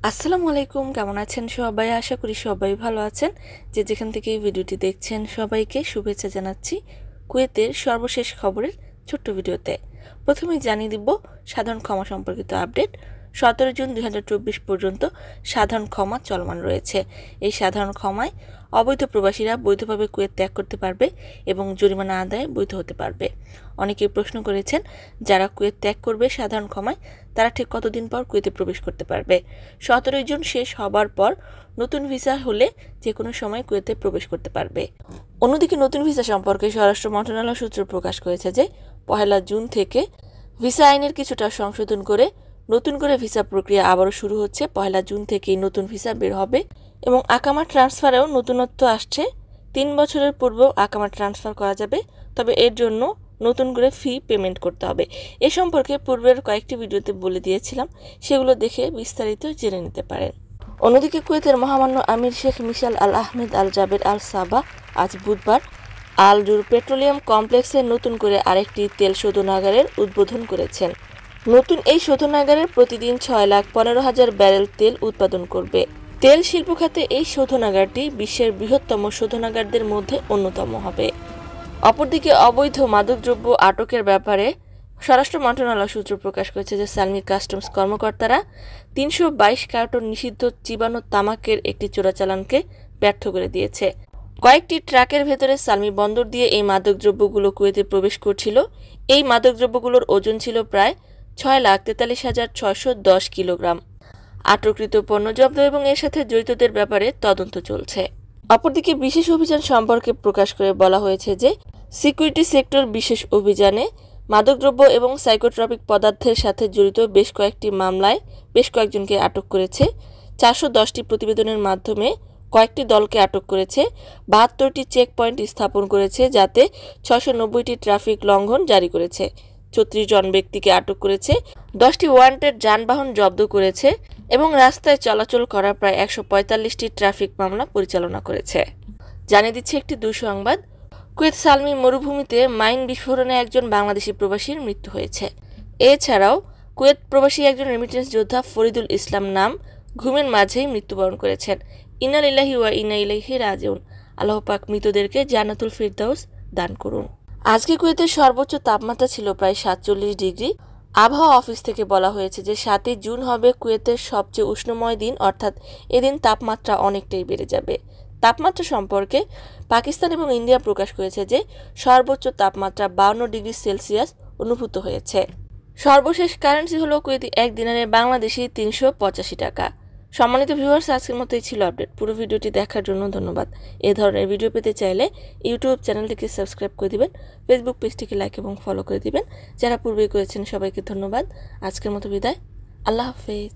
আসসালামু আলাইকুম, কেমন আছেন সবাই? আশা করি সবাই ভালো আছেন। যে যেখান থেকে এই ভিডিওটি দেখছেন সবাইকে শুভেচ্ছা জানাচ্ছি কুয়েতের সর্বশেষ খবরের ছোট্ট ভিডিওতে। প্রথমেই জানিয়ে দিব সাধারণ ক্ষমা সম্পর্কিত আপডেট। 17 জুন 2024 পর্যন্ত সাধারণ ক্ষমা চলমান রয়েছে। এই সাধারণ ক্ষমায় অবৈধ প্রবাসীরা বৈধভাবে কুয়েত ত্যাগ করতে পারবে এবং জরিমানা আদায়ে বৈধ হতে পারবে। অনেকেই প্রশ্ন করেছেন, যারা কুয়েত ত্যাগ করবে সাধারণ ক্ষমায় তারা ঠিক কতদিন পর কুয়েতে প্রবেশ করতে পারবে? 17 জুন শেষ হবার পর নতুন ভিসা হলে যে কোনো সময় কুয়েতে প্রবেশ করতে পারবে। অন্যদিকে নতুন ভিসা সম্পর্কে স্বরাষ্ট্র মন্ত্রণালয় সূত্র প্রকাশ করেছে যে 1 জুন থেকে ভিসা আইনের কিছুটা সংশোধন করে নতুন করে ভিসা প্রক্রিয়া আবারও শুরু হচ্ছে। 1 জুন থেকেই নতুন ভিসা বের হবে এবং আকামা ট্রান্সফারেও নতুনত্ব আসছে। 3 বছরের পূর্বেও আকামা ট্রান্সফার করা যাবে, তবে এর জন্য নতুন করে ফি পেমেন্ট করতে হবে। এ সম্পর্কে পূর্বের কয়েকটি ভিডিওতে বলে দিয়েছিলাম, সেগুলো দেখে বিস্তারিত জেনে নিতে পারেন। অন্যদিকে কুয়েতের মহামান্য আমির শেখ মিশাল আল আহমেদ আল জাবের আল সাবা আজ বুধবার আল জুর পেট্রোলিয়াম কমপ্লেক্সে নতুন করে আরেকটি তেল শোধনাগারের উদ্বোধন করেছেন। নতুন এই শোধনাগারের প্রতিদিন 6,15,000 ব্যারেল তেল উৎপাদন করবে। তেল শিল্প খাতে এই শোধনাগারটি বিশ্বের বৃহত্তম শোধনাগারদের মধ্যে অন্যতম হবে। অপরদিকে অবৈধ মাদকদ্রব্য আটকের ব্যাপারে স্বরাষ্ট্র মন্ত্রণালয় সূত্র প্রকাশ করেছে যে সালমি কাস্টমস কর্মকর্তারা 322 কার্টন নিষিদ্ধ চিবানো তামাকের একটি চোরাচালানকে ব্যর্থ করে দিয়েছে। কয়েকটি ট্রাকের ভেতরে সালমি বন্দর দিয়ে এই মাদকদ্রব্যগুলো কুয়েতে প্রবেশ করছিল। এই মাদকদ্রব্যগুলোর ওজন ছিল প্রায় 6,43,610 কিলোগ্রাম। আটককৃত পণ্য জব্দ এবং এর সাথে জড়িতদের ব্যাপারে তদন্ত চলছে। অপরদিকে বিশেষ অভিযান সম্পর্কে প্রকাশ করে বলা হয়েছে যে সিকিউরিটি সেক্টর বিশেষ অভিযানে মাদকদ্রব্য এবং সাইকোট্রপিক পদার্থের সাথে জড়িত বেশ কয়েকটি মামলায় বেশ কয়েকজনকে আটক করেছে। 410টি প্রতিবেদনের মাধ্যমে কয়েকটি দলকে আটক করেছে। 72টি চেক পয়েন্ট স্থাপন করেছে, যাতে 690টি ট্রাফিক লঙ্ঘন জারি করেছে। 34 জন ব্যক্তিকে আটক করেছে। 10টি ওয়ারেন্টেড যানবাহন জব্দ করেছে এবং রাস্তায় চলাচল করা প্রায় 145টি ট্রাফিক মামলা পরিচালনা করেছে। জানিয়ে দিচ্ছে একটি দুঃসংবাদ, কুয়েত সালমি মরুভূমিতে মাইন বিস্ফোরণে একজন বাংলাদেশি প্রবাসীর মৃত্যু হয়েছে। এছাড়াও কুয়েত প্রবাসী একজন রেমিটেন্স যোদ্ধা ফরিদুল ইসলাম নাম ঘুমের মাঝেই মৃত্যুবরণ করেছেন। ইন্না লিল্লাহি ওয়া ইন্না ইলাইহি রাজিউন। আল্লাহ পাক মৃতদেরকে জান্নাতুল ফিরদাউস দান করুন। আজকে কুয়েতের সর্বোচ্চ তাপমাত্রা ছিল প্রায় 47 ডিগ্রি। আবহাওয়া অফিস থেকে বলা হয়েছে যে 7 জুন হবে কুয়েতের সবচেয়ে উষ্ণময় দিন, অর্থাৎ এদিন তাপমাত্রা অনেকটাই বেড়ে যাবে। তাপমাত্রা সম্পর্কে পাকিস্তান এবং ইন্ডিয়া প্রকাশ করেছে যে সর্বোচ্চ তাপমাত্রা 52 ডিগ্রি সেলসিয়াস অনুভূত হয়েছে। সর্বশেষ কারেন্সি হলো কুয়েতি 1 দিনারে বাংলাদেশি 385 টাকা। সম্মানিত ভিউয়ার্স, আজকের মতোই ছিল আপডেট। পুরো ভিডিওটি দেখার জন্য ধন্যবাদ। এই ধরনের ভিডিও পেতে চাইলে ইউটিউব চ্যানেলটিকে সাবস্ক্রাইব করে দিবেন, ফেসবুক পেজটিকে লাইক এবং ফলো করে দিবেন। যারা পূর্বে করেছেন সবাইকে ধন্যবাদ। আজকের মতো বিদায়, আল্লাহ হাফেজ।